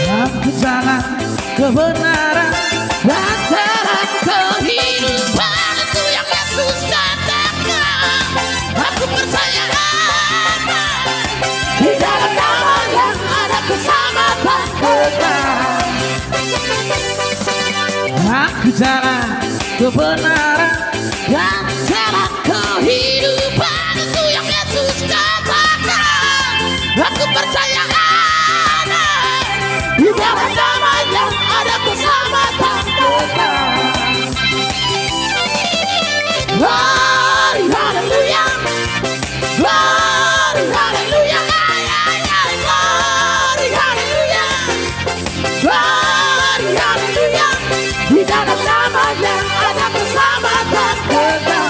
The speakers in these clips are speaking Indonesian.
Aku jalan kebenaran dan terang kehidupan, itu yang Yesus katakan. Aku percaya di dalam nama yang ada keselamatan kekal. Aku jalan kebenaran dan terang kehidupan, itu yang Yesus katakan. Aku percaya di dalam nama yang ada keselamatan kekal. Glory, hallelujah. Glory, hallelujah. Glory, hallelujah. Glory, hallelujah. Di dalam nama yang ada keselamatan kekal.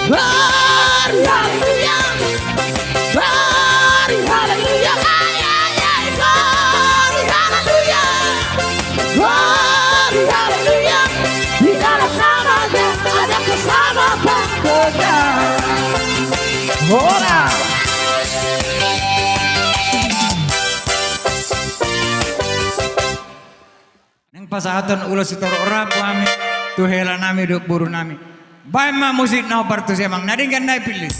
Glory, hallelujah. Glory, hallelujah. Glory, hallelujah. Glory, hallelujah. Di dalam nama yang ada keselamatan kekal. Ora. Neng pasahatan ulah sitor ora kami tuhela nami duk buru nami. Baik mah musik nau partu semang nading kan naik pilih.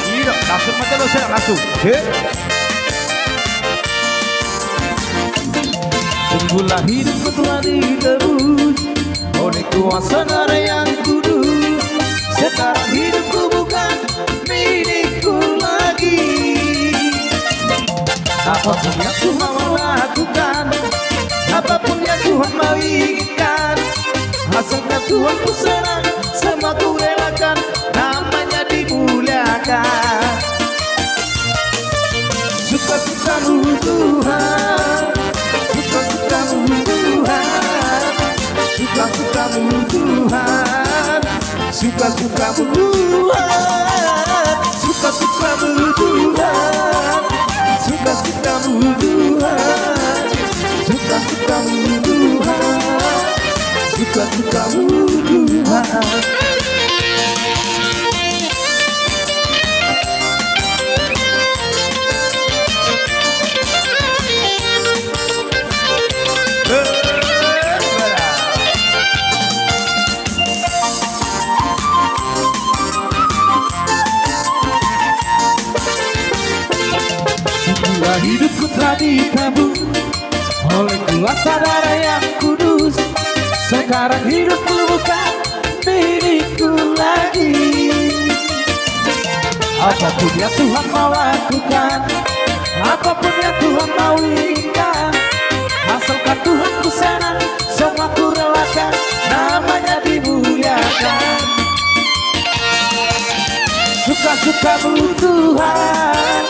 Iya, langsung mata lo saya langsung. Sungguhlah hidupku telah ditebus oleh kuasa Darah yang kudus. Sekarang hidupku bukan milikku lagi. Apapun yang Tuhan mau lakukan, apapun yang Tuhan mau inginkan, asalkan Tuhan ku senang, semua ku relakan, namanya dimuliakan. Suka-sukamu Tuhan, suka-sukamu Tuhan, suka-sukamu Tuhan, suka-sukamu Tuhan, suka-sukamu Tuhan, suka-sukamu Tuhan, suka-sukamu Tuhan, suka-sukamu Tuhan. Hidupku telah ditabung oleh kuasa Darah yang kudus. Sekarang hidupku bukan milikku lagi. Apapun yang Tuhan mau lakukan, apapun yang Tuhan mau inginkan, asalkan Tuhan ku senang, semua ku relakan, namanya dimuliakan. Suka-sukamu Tuhan,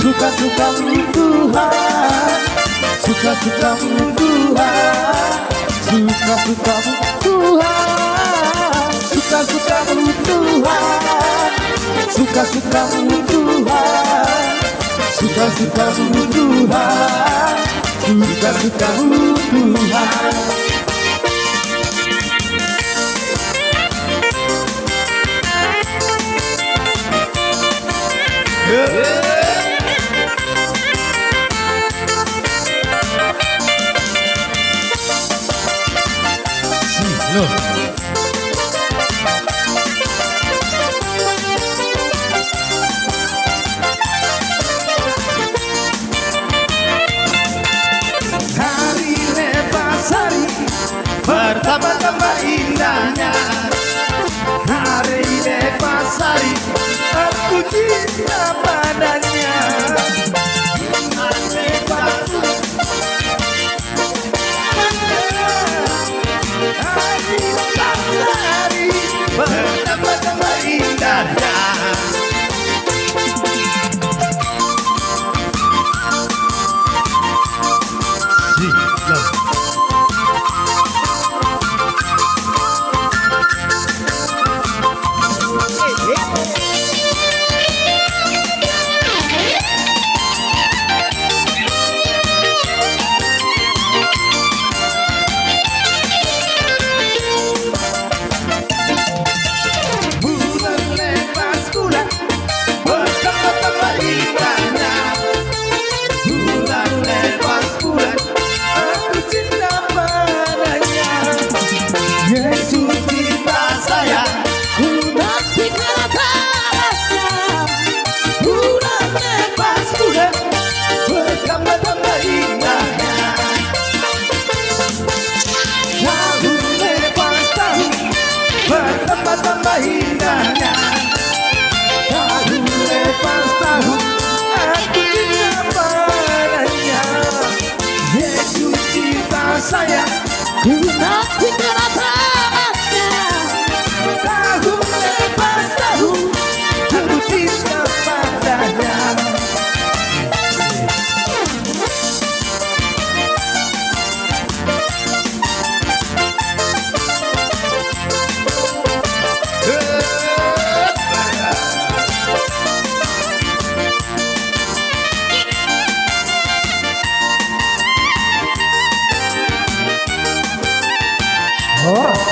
suka-sukamu Tuhan, suka-sukamu Tuhan, suka-sukamu Tuhan, suka-sukamu Tuhan, suka-sukamu Tuhan, suka-sukamu Tuhan, suka-sukamu Tuhan. Loh. Hari lepas hari Oh.